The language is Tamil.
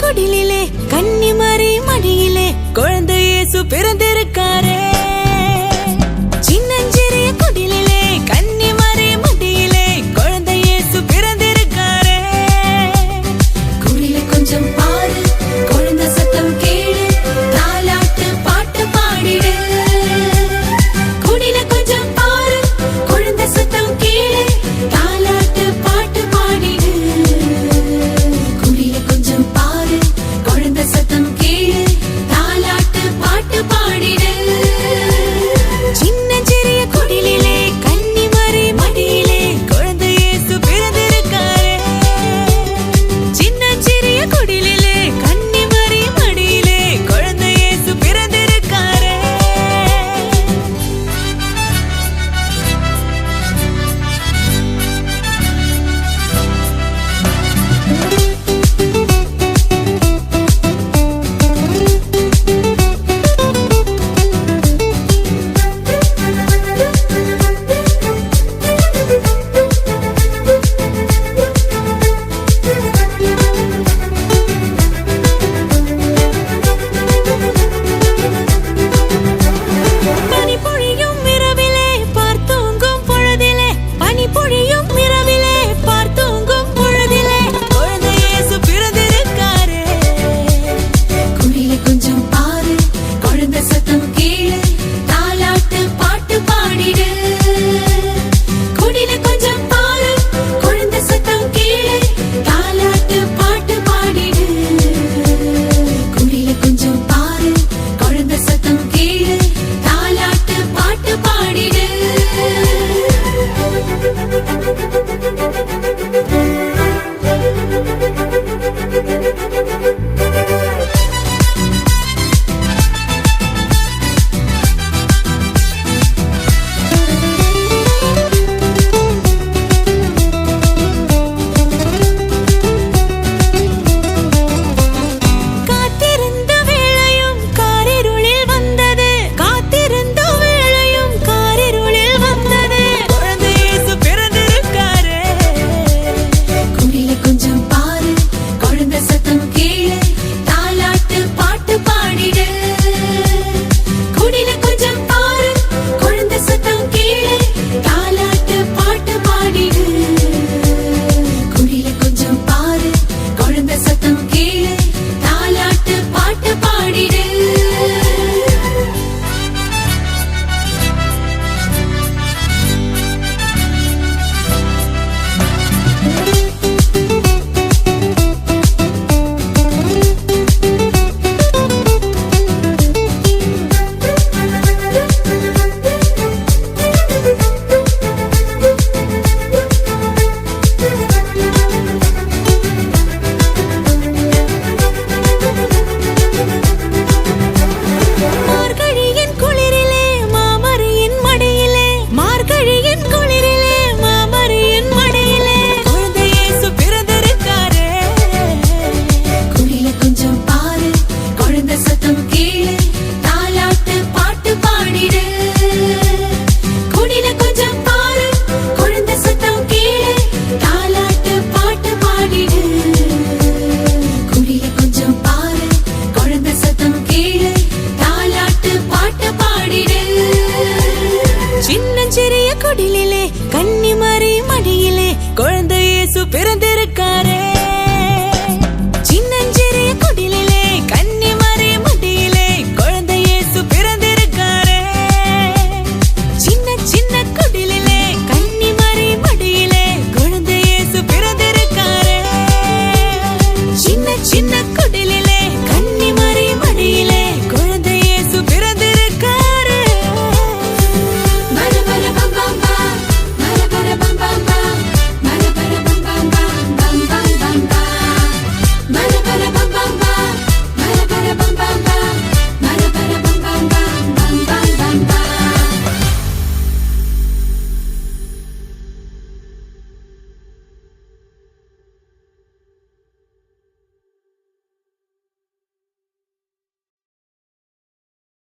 குடிலிலே கன்னிமரி மடியிலே குழந்தை இயேசு பிறந்திருக்காரே. சின்னஞ்சிறிய குடிலிலே கன்னிமரி மடியிலே குழந்தை இயேசு பிறந்திருக்காரே. குடில கொஞ்சம் பாரு, குழந்தை சத்தம் கேளு, தாலாட்டு பாட்டு பாடிடு. குடில கொஞ்சம் பாரு, குழந்தை சத்தம் கேளு, தாலாட்டு பாட்டு பாடிடு. குடில கொஞ்சம் பாரு, குழந்தை சத்தம் கேளு, தாலாட்டு பாட்டு பாடிடு. சின்னஞ்சிறிய குடிலிலே கன்னிமரி மடியிலே குழந்தை இயேசு பிறந்திருக்காரே. சின்னஞ்சிறிய குடிலிலே கன்னிமரி மடியிலே குழந்தை இயேசு பிறந்திருக்காரே. பனிபொழியும் இரவிலே பார்த்தூங்கும் பொழுதிலே, பனிபொழியும் இரவிலே பார்த்தூங்கும் பொழுதிலே குழந்தை இயேசு பிறந்திருக்காரே. குடில கொஞ்சம் பாரு, குழந்தை சத்தம் கேளு, தாலாட்டு பாட்டு பாடிடு. குடில கொஞ்சம் பாரு, குழந்தை சத்தம் கேளு, தாலாட்டு பாட்டு பாடிடு. குடில கொஞ்சம் பாரு, குழந்தை சத்தம் கேளு, தாலாட்டு பாட்டு பாடிடு. காத்திருந்த வேளையும் காரிருளில் வந்தது, காத்திருந்த வேளையும் காரிருளில் வந்தது குழந்தை இயேசு பிறந்திருக்காரே. குடில கொஞ்சம் பாரு, குழந்தை சத்தம் கேளு, தாலாட்டு பாட்டு பாடிடு. குடில கொஞ்சம் பாரு, குழந்தை சத்தம் கேளு, தாலாட்டு பாட்டு பாடிடு. குடில கொஞ்சம் பாரு, குழந்தை சத்தம் கேளு, தாலாட்டு பாட்டு பாடிடு. மார்கழியின் குளிரிலே மாமரியின் மடியிலே, மார்கழியின் குளிரிலே மாமரியின் மடியிலே குழந்தை இயேசு பிறந்திருக்காரே. குடில கொஞ்சம் பாரு, குழந்தை சத்தம் கேளு, தாலாட்டு பாட்டு பாடிடு. குடில கொஞ்சம் பாரு, குழந்தை சத்தம் கேளு, தாலாட்டு பாட்டு பாடிடு. குடில கொஞ்சம் பாரு, குழந்தை சத்தம் கேளு, தாலாட்டு பாட்டு பாடிடு. சின்னஞ்சிறிய குடிலிலே கன்னிமரி மடியிலே குழந்தை இயேசு பிறந்திருக்காரே. சின்னஞ்சிறிய குடிலிலே கன்னிமரி மடியிலே குழந்தை இயேசு பிறந்திருக்காரே. சின்ன சின்ன குடிலிலே கன்னிமரி மடியிலே குழந்தை இயேசு பிறந்திருக்காரே. சின்ன சின்ன